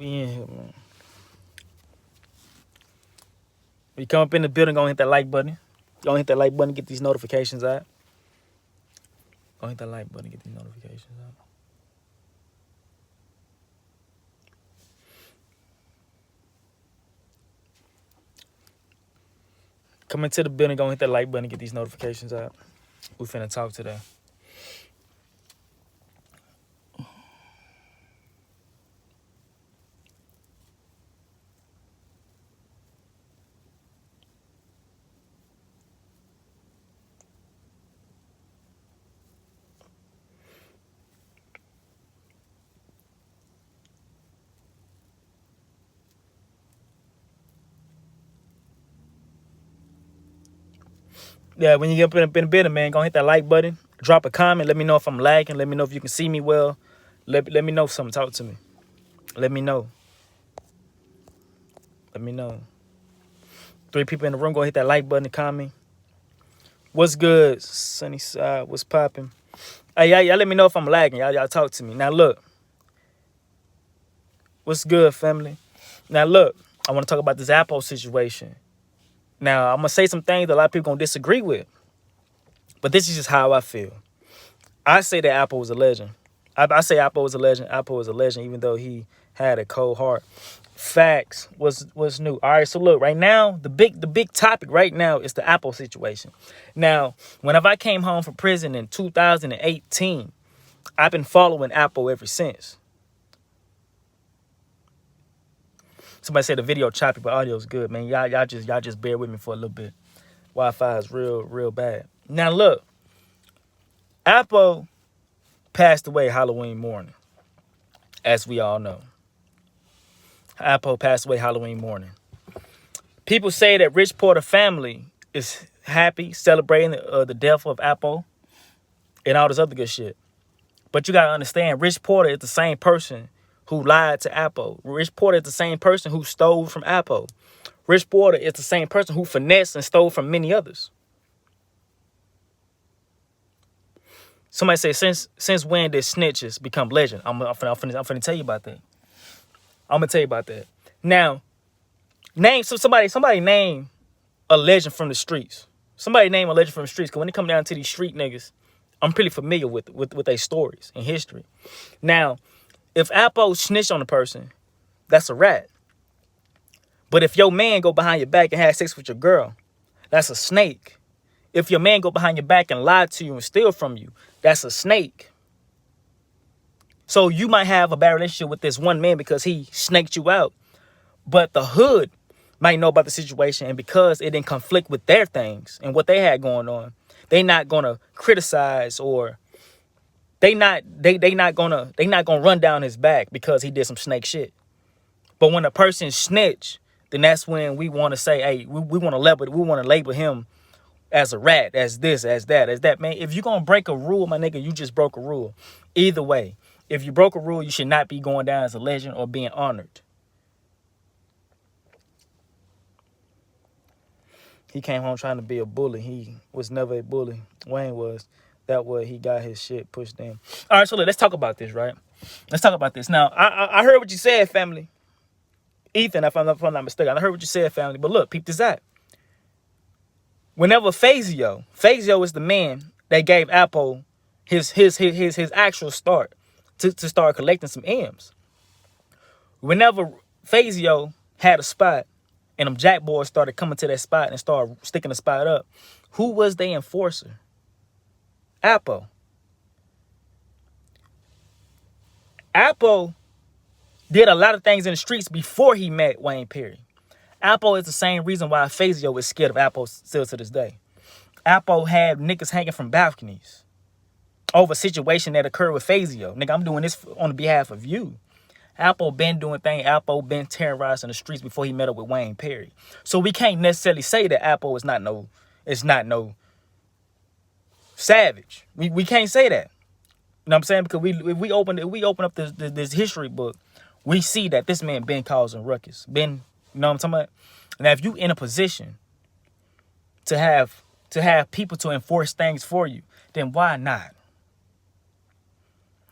We in here, man. We come up in the building, gonna hit that like button. Gonna hit that like button, get these notifications out. Gonna hit that like button, get these notifications out. Come into the building, gonna hit that like button, get these notifications out. We finna talk today. Yeah, when you get up in the building, man, gonna hit that like button. Drop a comment. Let me know if I'm lagging. Let me know if you can see me well. Let me know if something. Talk to me. Let me know. Let me know. 3 people in the room, go hit that like button and comment. What's good, Sunnyside? What's popping? Hey, y'all let me know if I'm lagging. Y'all talk to me. Now, look. What's good, family? Now, look. I want to talk about this Alpo situation. Now, I'm going to say some things that a lot of people going to disagree with. But this is just how I feel. I say that Alpo was a legend. I say Alpo was a legend. Alpo was a legend, even though he had a cold heart. Facts was new. All right, so look, right now, the big topic right now is the Alpo situation. Now, whenever I came home from prison in 2018, I've been following Alpo ever since. Somebody said the video choppy, but audio's good, man. Y'all just bear with me for a little bit. Wi-Fi is real bad. Now look, Alpo passed away Halloween morning, as we all know. Alpo passed away Halloween morning. People say that Rich Porter family is happy celebrating the death of Alpo and all this other good shit. But you gotta understand, Rich Porter is the same person who lied to Alpo. Rich Porter is the same person who stole from Alpo. Rich Porter is the same person who finessed and stole from many others. Somebody say, since when did snitches become legend? I'm finna tell you about that. I'm gonna tell you about that. Now, somebody name a legend from the streets. Somebody name a legend from the streets. Cause when it come down to these street niggas, I'm pretty familiar with their stories and history. Now, if Alpo snitched on a person, that's a rat. But if your man go behind your back and have sex with your girl, that's a snake. If your man go behind your back and lie to you and steal from you, that's a snake. So you might have a bad relationship with this one man because he snaked you out. But the hood might know about the situation, and because it didn't conflict with their things and what they had going on, they not gonna criticize or they not gonna run down his back because he did some snake shit. But when a person snitch, then that's when we want to say, hey, we want to label him as a rat, as this, as that. Man, if you're gonna break a rule, my nigga, you just broke a rule. Either way, if you broke a rule, you should not be going down as a legend or being honored. He came home trying to be a bully. He was never a bully. Wayne was. That way he got his shit pushed in. All right, so let's talk about this, right? Let's talk about this. Now, I heard what you said, family. Ethan, if I'm not mistaken, I heard what you said, family. But look, peep this out. Whenever Fazio is the man that gave Alpo his actual start to start collecting some M's. Whenever Fazio had a spot and them jack boys started coming to that spot and started sticking the spot up, who was the enforcer? Alpo. Alpo did a lot of things in the streets before he met Wayne Perry. Alpo is the same reason why Fazio is scared of Alpo still to this day. Alpo had niggas hanging from balconies over a situation that occurred with Fazio. Nigga, I'm doing this on behalf of you. Alpo been doing things. Alpo been terrorizing the streets before he met up with Wayne Perry. So we can't necessarily say that Alpo is not no savage. We can't say that. You know what I'm saying? Because we open up this history book, we see that this man been causing ruckus. Been, you know what I'm talking about? Now, if you in a position to have people to enforce things for you, then why not?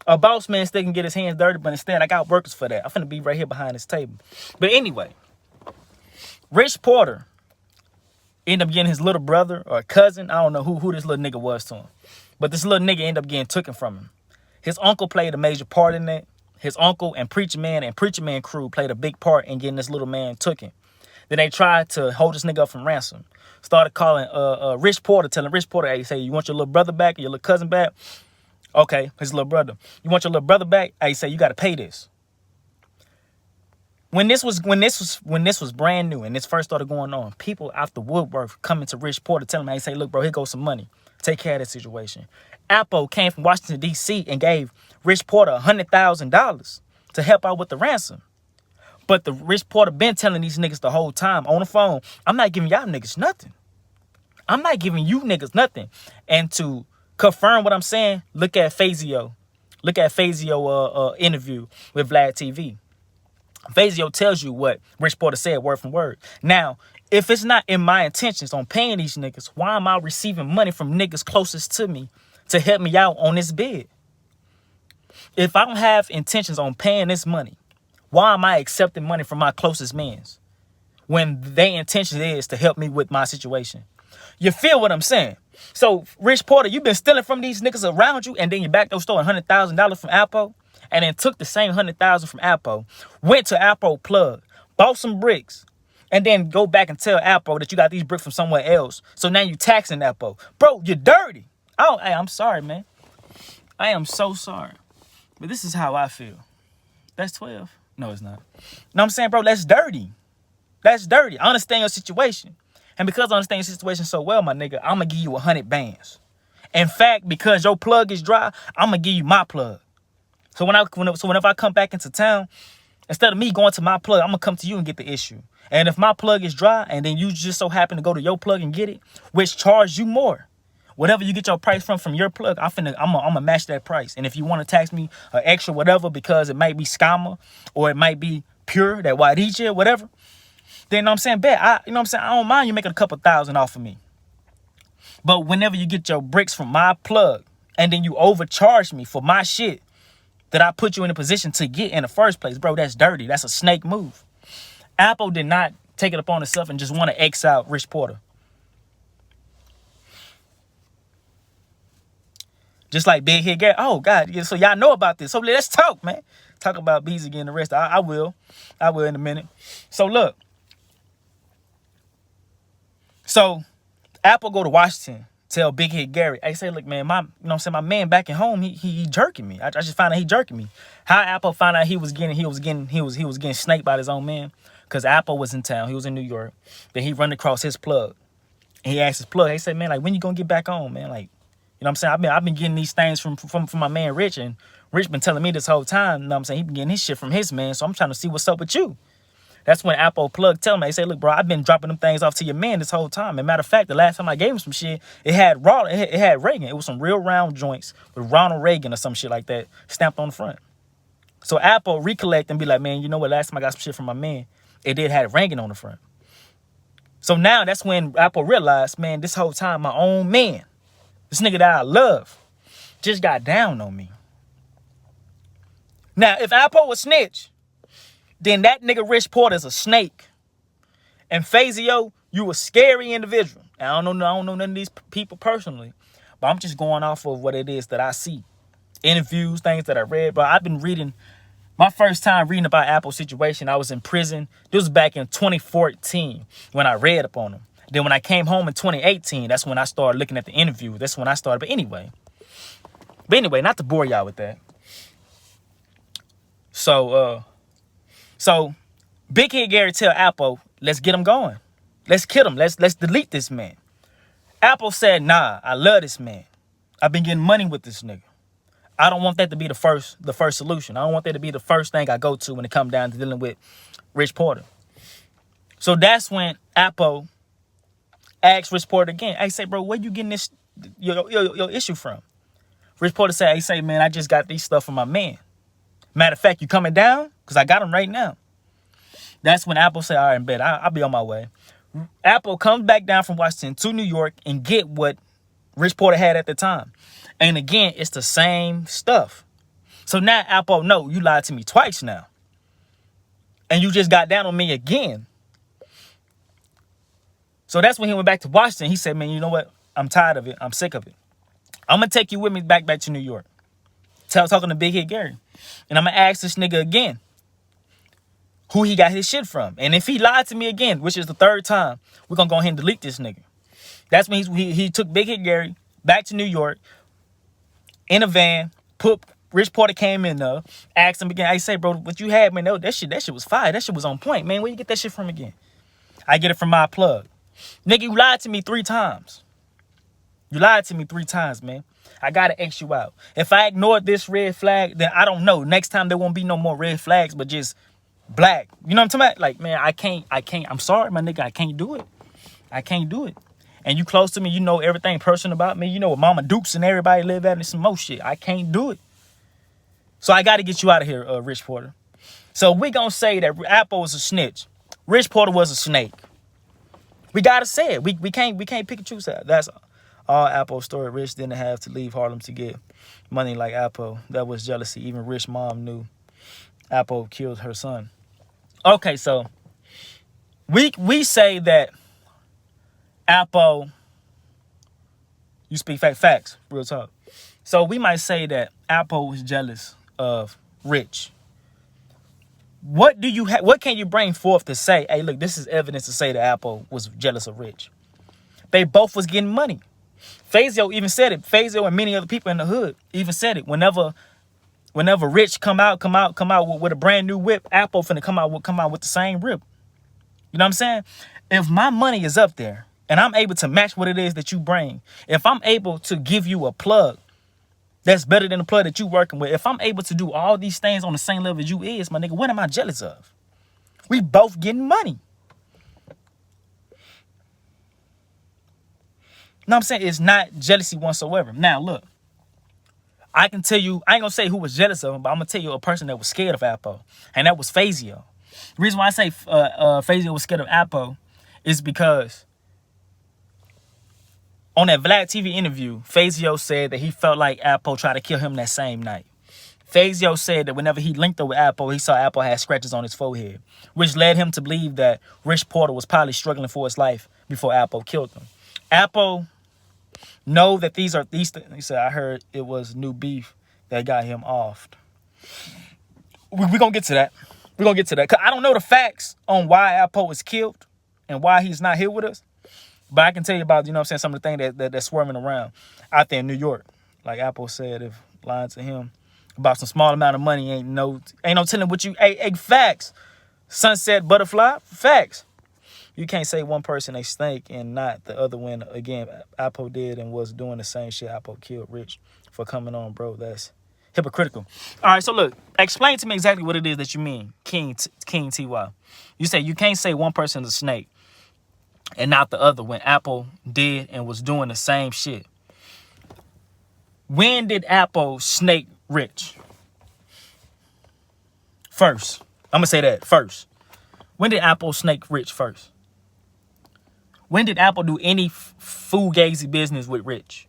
A boss man still can get his hands dirty, but instead I got workers for that. I'm finna be right here behind this table. But anyway, Rich Porter ended up getting his little brother or cousin. I don't know who this little nigga was to him. But this little nigga ended up getting taken from him. His uncle played a major part in that. His uncle and Preacher Man crew played a big part in getting this little man taken. Then they tried to hold this nigga up from ransom. Started calling Rich Porter, telling Rich Porter, hey, say, you want your little brother back or your little cousin back? Okay, his little brother. You want your little brother back? Hey, say, you got to pay this. When this was brand new and this first started going on, people after woodwork coming to Rich Porter telling him, hey, say, look, bro, here goes some money. Take care of that situation. Alpo came from Washington, D.C. and gave Rich Porter $100,000 to help out with the ransom. But the Rich Porter been telling these niggas the whole time on the phone, I'm not giving y'all niggas nothing. I'm not giving you niggas nothing. And to confirm what I'm saying, look at Fazio. Look at Fazio interview with Vlad TV. Fazio tells you what Rich Porter said word for word. Now, if it's not in my intentions on paying these niggas, why am I receiving money from niggas closest to me to help me out on this bid? If I don't have intentions on paying this money, why am I accepting money from my closest mans when their intention is to help me with my situation? You feel what I'm saying? So, Rich Porter, you've been stealing from these niggas around you, and then you backdoor stole $100,000 from Alpo, and then took the same $100,000 from Alpo, went to Alpo plug, bought some bricks, and then go back and tell Alpo that you got these bricks from somewhere else. So now you taxing Alpo. Bro, you're dirty. Hey, I'm sorry, man. I am so sorry. But this is how I feel. That's 12. No, it's not. You know what I'm saying, bro? That's dirty. That's dirty. I understand your situation. And because I understand your situation so well, my nigga, I'm going to give you 100 bands. In fact, because your plug is dry, I'm going to give you my plug. So whenever I come back into town, instead of me going to my plug, I'm going to come to you and get the issue. And if my plug is dry and then you just so happen to go to your plug and get it, which charge you more, whatever you get your price from your plug, I'm gonna match that price. And if you want to tax me an extra whatever because it might be scammer or it might be pure, that white or whatever, then you know what I'm saying, bet. I don't mind you making a couple thousand off of me. But whenever you get your bricks from my plug and then you overcharge me for my shit that I put you in a position to get in the first place, bro, that's dirty. That's a snake move. Alpo did not take it upon himself and just want to X out Rich Porter. Just like Big Hit Gary. Oh, God. Yeah, so y'all know about this. So let's talk, man. Talk about Bees again, the rest. I will. I will in a minute. So look. So Alpo go to Washington. Tell Big Hit Gary. I say, look, man, my man back at home, he jerking me. I just found out he jerking me. How Alpo found out he was getting snaked by his own man? Because Alpo was in town. He was in New York. Then he run across his plug. And he asked his plug. He said, man, like, when you gonna get back on, man? Like, you know what I'm saying? I've been getting these things from my man Rich, and Rich been telling me this whole time, you know what I'm saying? He been getting his shit from his man, so I'm trying to see what's up with you. That's when Alpo plug tell me, he say, look, bro, I've been dropping them things off to your man this whole time. And matter of fact, the last time I gave him some shit, it had Reagan. It was some real round joints with Ronald Reagan or some shit like that stamped on the front. So Alpo recollect and be like, man, you know what? Last time I got some shit from my man, it did have Reagan on the front. So now that's when Alpo realized, man, this whole time my own man, this nigga that I love, just got down on me. Now, if Alpo was snitch, then that nigga Rich Porter's a snake. And Fazio, you a scary individual. I don't know none of these people personally, but I'm just going off of what it is that I see. Interviews, things that I read. But I've been reading, my first time reading about Alpo's situation, I was in prison. This was back in 2014 when I read up on him. Then when I came home in 2018, that's when I started looking at the interview. That's when I started. But anyway, not to bore y'all with that. So Big Head Gary tell Alpo, let's get him going. Let's kill him. Let's delete this man. Alpo said, nah, I love this man. I've been getting money with this nigga. I don't want that to be the first solution. I don't want that to be the first thing I go to when it comes down to dealing with Rich Porter. So that's when Alpo asked Rich Porter again, hey, say, bro, where you getting this your issue from? Rich Porter said, hey, say, man, I just got these stuff from my man. Matter of fact, you coming down? Because I got him right now. That's when Alpo said, all right, in bed, I'll be on my way. Alpo comes back down from Washington to New York and get what Rich Porter had at the time. And again, it's the same stuff. So now Alpo, no, you lied to me twice now. And you just got down on me again. So that's when he went back to Washington. He said, man, you know what? I'm tired of it. I'm sick of it. I'm going to take you with me back to New York. Talking to Big Hit Gary. And I'm going to ask this nigga again who he got his shit from. And if he lied to me again, which is the third time, we're going to go ahead and delete this nigga. That's when he took Big Hit Gary back to New York in a van, Rich Porter came in there, asked him again, I say, bro, what you had, man, that shit was fire. That shit was on point, man. Where you get that shit from again? I get it from my plug. Nigga, you lied to me 3 times. You lied to me 3 times, man. I gotta X you out. If I ignored this red flag, then I don't know. Next time there won't be no more red flags, but just black. You know what I'm talking about? Like, man, I can't. I'm sorry, my nigga, I can't do it. I can't do it. And you close to me, you know everything personal about me. You know what Mama Dukes and everybody live at and some more shit. I can't do it. So I gotta get you out of here, Rich Porter. So we gonna say that Alpo was a snitch. Rich Porter was a snake. We gotta say it. We can't pick and choose that. That's all Alpo's story. Rich didn't have to leave Harlem to get money like Alpo. That was jealousy. Even Rich mom knew Alpo killed her son. Okay, so we say that Alpo, you speak facts, real talk. So we might say that Alpo was jealous of Rich. What can you bring forth to say, hey, look, this is evidence to say that Alpo was jealous of Rich? They both was getting money. Fazio even said it. Fazio and many other people in the hood even said it. Whenever Rich come out with a brand new whip, Alpo finna come out with the same whip. You know what I'm saying? If my money is up there and I'm able to match what it is that you bring, if I'm able to give you a plug that's better than the plug that you working with, if I'm able to do all these things on the same level as you is, my nigga, what am I jealous of? We both getting money. You know what I'm saying? It's not jealousy whatsoever. Now, look, I can tell you, I ain't gonna say who was jealous of him, but I'm gonna tell you a person that was scared of Alpo, and that was Fazio. The reason why I say Fazio was scared of Alpo is because on that Vlad TV interview, Fazio said that he felt like Alpo tried to kill him that same night. Fazio said that whenever he linked up with Alpo, he saw Alpo had scratches on his forehead, which led him to believe that Rich Porter was probably struggling for his life before Alpo killed him. Alpo know that these things. He said, I heard it was new beef that got him offed. We're going to get to that. We're going to get to that. Because I don't know the facts on why Alpo was killed and why he's not here with us. But I can tell you about, you know what I'm saying, some of the things that's swarming around out there in New York. Like Alpo said, if lying to him about some small amount of money, ain't no telling what you, hey, facts. Sunset Butterfly, facts. You can't say one person a snake and not the other one. Again, Alpo did and was doing the same shit. Alpo killed Rich for coming on, bro. That's hypocritical. All right, so look, explain to me exactly what it is that you mean, King T.Y. You say you can't say one person's a snake and not the other when Alpo did and was doing the same shit. When did Alpo snake Rich? First. I'm going to say that first. When did Alpo snake Rich first? When did Alpo do any fugazi business with Rich?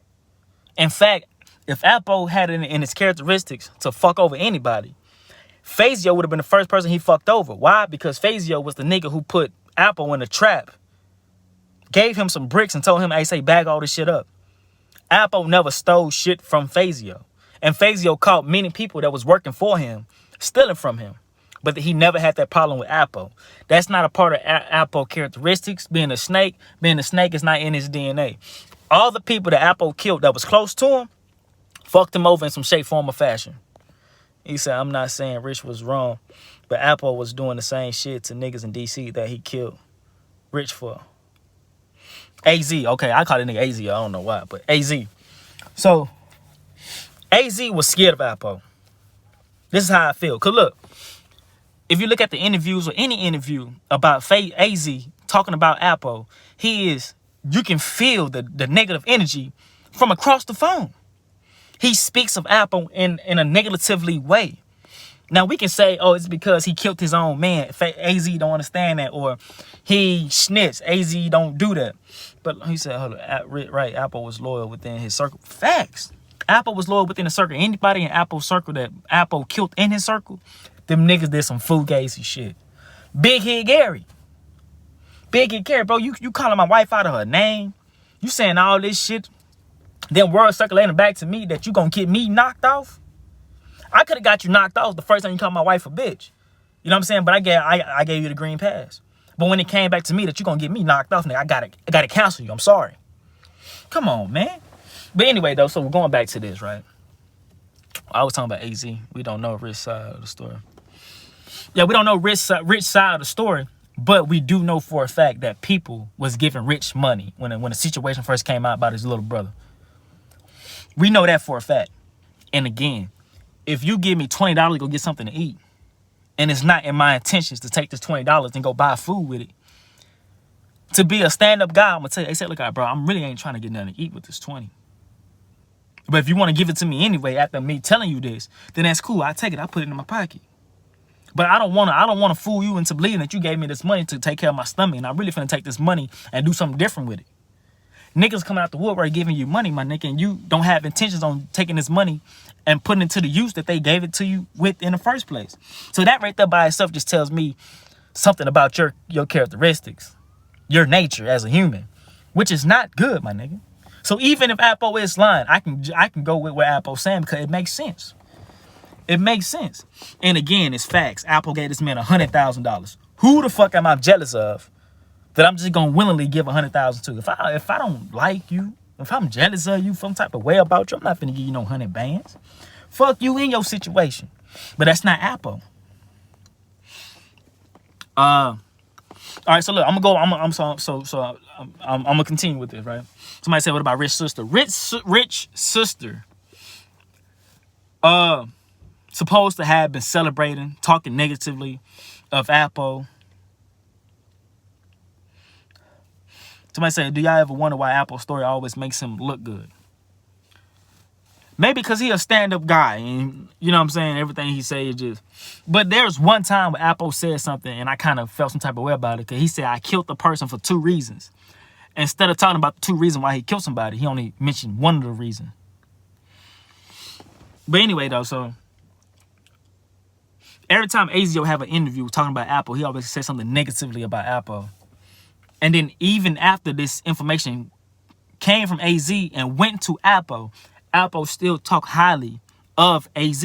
In fact, if Alpo had it in his characteristics to fuck over anybody, Fazio would have been the first person he fucked over. Why? Because Fazio was the nigga who put Alpo in a trap, gave him some bricks and told him, hey, say, bag all this shit up. Alpo never stole shit from Fazio. And Fazio caught many people that was working for him stealing from him. But he never had that problem with Alpo. That's not a part of Alpo characteristics. Being a snake is not in his DNA. All the people that Alpo killed that was close to him, fucked him over in some shape, form, or fashion. He said, I'm not saying Rich was wrong, but Alpo was doing the same shit to niggas in D.C. that he killed Rich for. AZ, okay, I call it nigga AZ, I don't know why, but AZ. So, AZ was scared of Alpo. This is how I feel. Because look, if you look at the interviews or any interview about AZ talking about Alpo, you can feel the negative energy from across the phone. He speaks of Alpo in a negatively way. Now, we can say, oh, it's because he killed his own man. AZ don't understand that. Or he snitched. AZ don't do that. But he said, hold on, right, Alpo was loyal within his circle. Facts. Alpo was loyal within the circle. Anybody in Alpo's circle that Alpo killed in his circle, them niggas did some fugazi shit. Big Head Gary. Big Head Gary, bro. You calling my wife out of her name. You saying all this shit. Then word circulating back to me that you gonna get me knocked off. I could have got you knocked off the first time you called my wife a bitch. You know what I'm saying? But I gave you the green pass. But when it came back to me that you gonna get me knocked off, nigga, I gotta cancel you. I'm sorry. Come on, man. But anyway, though, so we're going back to this, right? I was talking about AZ. We don't know rich side of the story. Yeah, we don't know rich side of the story, but we do know for a fact that people was giving Rich money when the situation first came out about his little brother. We know that for a fact. And again, if you give me $20 to go get something to eat, and it's not in my intentions to take this $20 and go buy food with it, to be a stand-up guy, I'm gonna tell you, they said, look, bro, I'm really ain't trying to get nothing to eat with this 20. But if you want to give it to me anyway, after me telling you this, then that's cool. I take it. I put it in my pocket. But I don't want to fool you into believing that you gave me this money to take care of my stomach, and I really finna take this money and do something different with it. Niggas coming out the woodwork giving you money, my nigga, and you don't have intentions on taking this money and putting it to the use that they gave it to you with in the first place. So that right there by itself just tells me something about your characteristics, your nature as a human, which is not good, my nigga. So even if Alpo is lying, I can go with what Alpo's saying because it makes sense. It makes sense. And again, it's facts. Alpo gave this man $100,000. Who the fuck am I jealous of that I'm just gonna willingly give $100,000 to? If I don't like you, if I'm jealous of you, some type of way about you, I'm not finna give you no 100 bands. Fuck you in your situation. But that's not Alpo. All right, so look, I'm gonna continue with this, right? Somebody said, what about Rich Sister? Rich Sister supposed to have been celebrating, talking negatively of Alpo. Somebody said, do y'all ever wonder why Alpo's story always makes him look good? Maybe because he a stand-up guy, and you know what I'm saying, everything he say is just... But there's one time where Alpo said something, and I kind of felt some type of way about it, because he said, I killed the person for 2 reasons. Instead of talking about the 2 reasons why he killed somebody, he only mentioned one of the reasons. But anyway, though, so... Every time Azio have an interview talking about Alpo, he always says something negatively about Alpo. And then even after this information came from AZ and went to Alpo, Alpo still talk highly of AZ.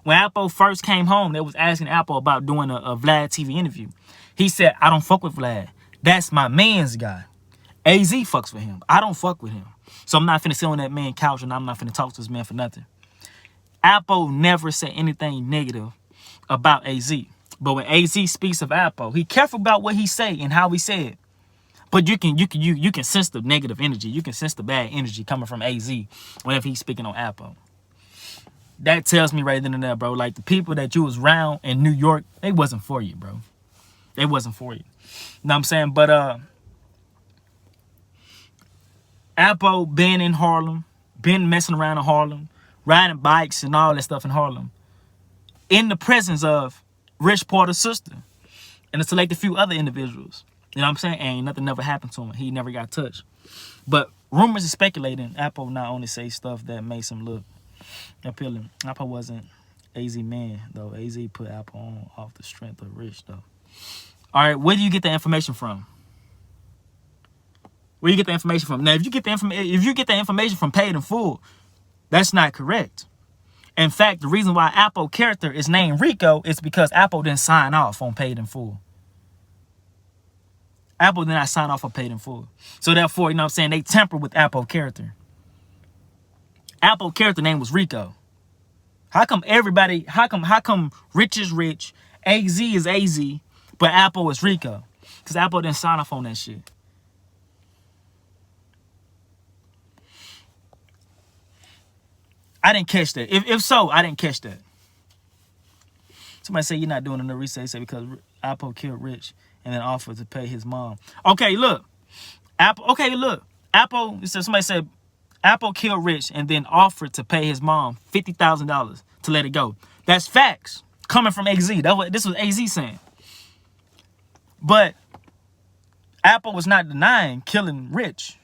When Alpo first came home, they was asking Alpo about doing a Vlad TV interview. He said, I don't fuck with Vlad. That's my man's guy. AZ fucks with him. I don't fuck with him. So I'm not finna sit on that man's couch and I'm not finna talk to this man for nothing. Alpo never said anything negative about AZ. But when AZ speaks of Alpo, he careful about what he say and how he say it. But you can sense the negative energy. You can sense the bad energy coming from AZ whenever he's speaking on Alpo. That tells me right then and there, bro. Like, the people that you was around in New York, they wasn't for you, bro. They wasn't for you. You know what I'm saying? But Alpo been in Harlem, been messing around in Harlem, riding bikes and all that stuff in Harlem, in the presence of Rich Porter's sister and a selected few other individuals. You know what I'm saying? And nothing never happened to him. He never got touched. But rumors are speculating Alpo not only say stuff that makes him look appealing. Alpo wasn't AZ man, though. AZ put Alpo on off the strength of Rich, though. All right, where do you get the information from? Where do you get the information from? Now, if you get the information from Paid in Full, that's not correct. In fact, the reason why Alpo character is named Rico is because Alpo didn't sign off on Paid in Full. Alpo did not sign off on Paid in Full. So therefore, you know what I'm saying, they tamper with Alpo character. Alpo character name was Rico. How come Rich is Rich, AZ is AZ, but Alpo is Rico? Because Alpo didn't sign off on that shit. I didn't catch that. If so, I didn't catch that. Somebody say you're not doing enough research. Say because Alpo killed Rich and then offered to pay his mom. Okay, look. Alpo, somebody said Alpo killed Rich and then offered to pay his mom $50,000 to let it go. That's facts coming from AZ. This was AZ saying. But Alpo was not denying killing Rich.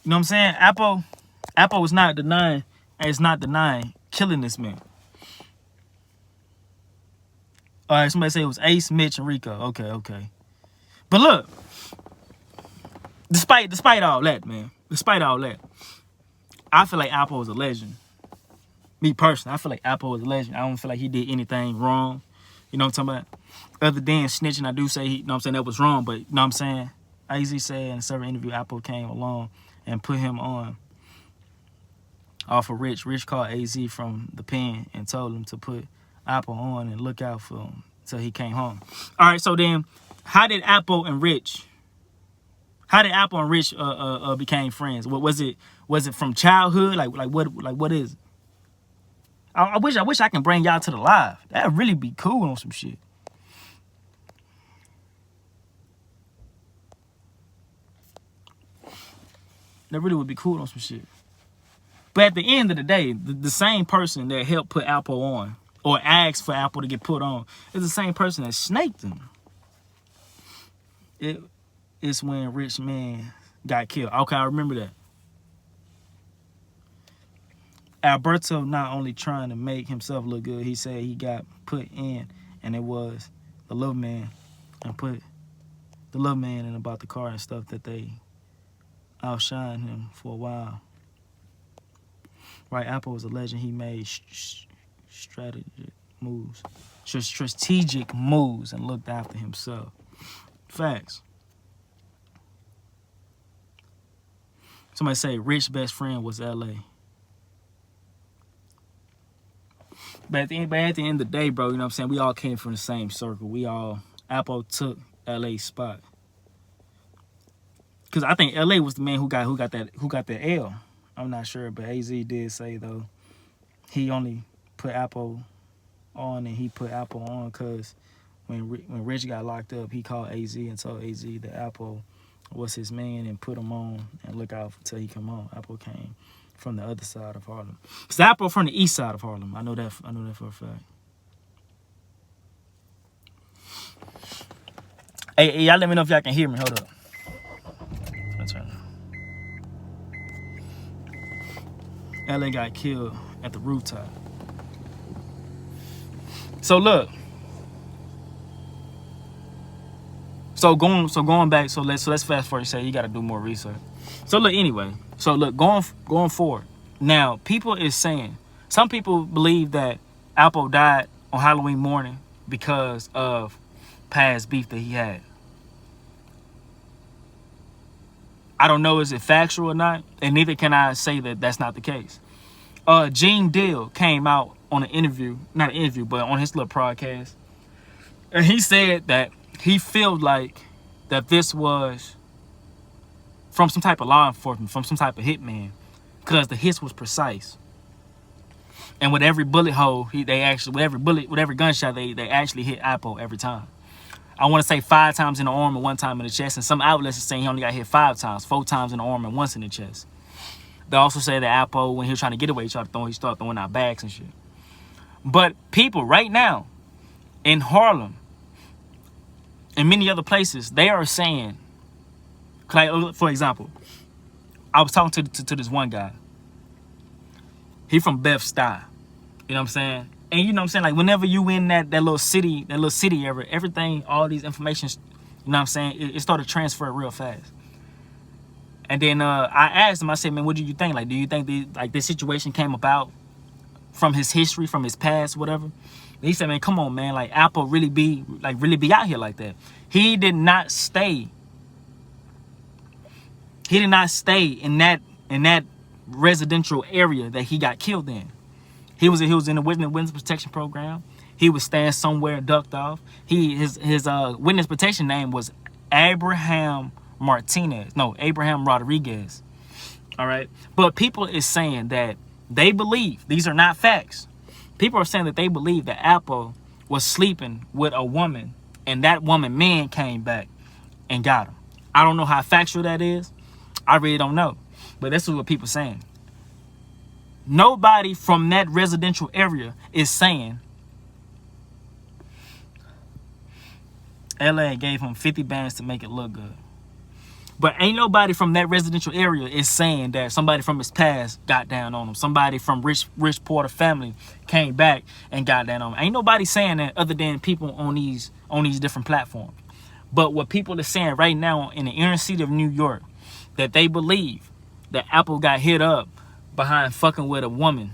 You know what I'm saying? Alpo is not denying. It's not denying killing this man. All right, somebody say it was Ace, Mitch, and Rico. Okay. But look, despite all that, man, despite all that, I feel like Alpo is a legend. Me personally, I feel like Alpo is a legend. I don't feel like he did anything wrong. You know what I'm talking about? Other than snitching, I do say you know what I'm saying, that was wrong. But you know what I'm saying? AZ said in a certain interview, Alpo came along and put him on off of Rich. Rich called AZ from the pen and told him to put Alpo on and look out for him until he came home. All right, so then how did Alpo and Rich became friends? What was it? Was it from childhood? Like what is it? I wish I can bring y'all to the live. That'd really be cool on some shit. That really would be cool on some shit. But at the end of the day, the same person that helped put Alpo on or asked for Alpo to get put on is the same person that snaked him. It's when Rich Man got killed. Okay, I remember that. Alberto not only trying to make himself look good, he said he got put in, and it was the little man, and put the little man in about the car and stuff that they outshined him for a while. Right, Alpo was a legend. He made strategic moves and looked after himself. Facts. Somebody say Rich's best friend was L.A. But at the end of the day, bro, you know what I'm saying? We all came from the same circle. Alpo took L.A.'s spot. Because I think L.A. was the man who got that L. I'm not sure, but AZ did say, though, he only put Alpo on, and he put Alpo on because when Rich got locked up, he called AZ and told AZ that Alpo was his man and put him on and look out until he come home. Alpo came from the other side of Harlem. It's Alpo from the east side of Harlem. I know that for a fact. Hey, y'all let me know if y'all can hear me. Hold up. Let's turn. LA got killed at the rooftop. So look. So going back. So let's fast forward. Say you got to do more research. So look, anyway. So look, going forward. Now, some people believe that Alpo died on Halloween morning because of past beef that he had. I don't know is it factual or not, and neither can I say that that's not the case. Gene Deal came out on not an interview, but on his little podcast, and he said that he felt like that this was from some type of law enforcement, from some type of hitman, because the hits was precise. And with every bullet hole, with every gunshot, they actually hit Alpo every time. I want to say 5 times in the arm and 1 time in the chest. And some outlets are saying he only got hit 5 times, 4 times in the arm and once in the chest. They also say that Alpo, when he was trying to get away, he started throwing out bags and shit. But people right now in Harlem and many other places, they are saying, like, for example, I was talking to this one guy. He from Bed-Stuy. You know what I'm saying? And you know what I'm saying? Like, whenever you in that little city area, everything, all these information, you know what I'm saying? It started transferring real fast. And then I asked him, I said, man, what do you think? Like, do you think this situation came about from his history, from his past, whatever? And he said, man, come on, man. Like, Alpo really be out here like that. He did not stay in that residential area that he got killed in. He was in the witness protection program. He was staying somewhere ducked off. His witness protection name was Abraham Rodriguez. All right. But people is saying that they believe, these are not facts. People are saying that they believe that Alpo was sleeping with a woman, and that man came back and got him. I don't know how factual that is. I really don't know. But this is what people are saying. Nobody from that residential area is saying LA gave him 50 bands to make it look good. But ain't nobody from that residential area is saying that somebody from his past got down on him. Somebody from rich Porter family came back and got down on him. Ain't nobody saying that other than people on these different platforms. But what people are saying right now in the inner city of New York, that they believe that Alpo got hit up behind fucking with a woman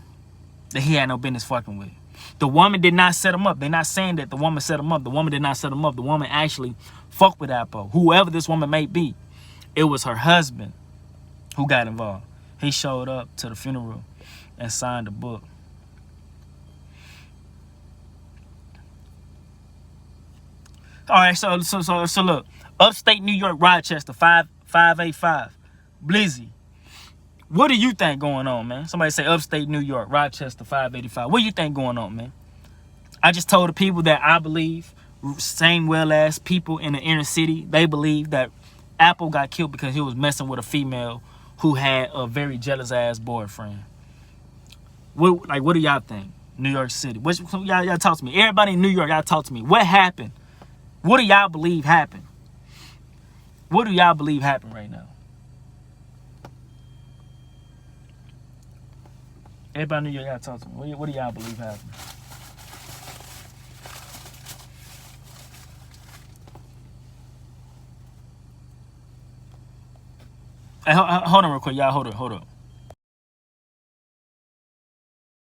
that he had no business fucking with. The woman did not set him up. They're not saying that the woman set him up. The woman did not set him up. The woman actually fucked with Alpo, whoever this woman may be. It was her husband who got involved. He showed up to the funeral and signed the book. All right, so look, upstate New York, Rochester, 585, Blizzy. What do you think going on, man? Somebody say upstate New York, Rochester, 585. What do you think going on, man? I just told the people that I believe, same well as people in the inner city, they believe that Alpo got killed because he was messing with a female who had a very jealous ass boyfriend. What do y'all think? New York City. Y'all talk to me. Everybody in New York, y'all talk to me. What happened? What do y'all believe happened? What do y'all believe happened right now? Everybody in New York, y'all talk to me. What do y'all believe happened? Hey, hold on real quick, y'all. Hold up.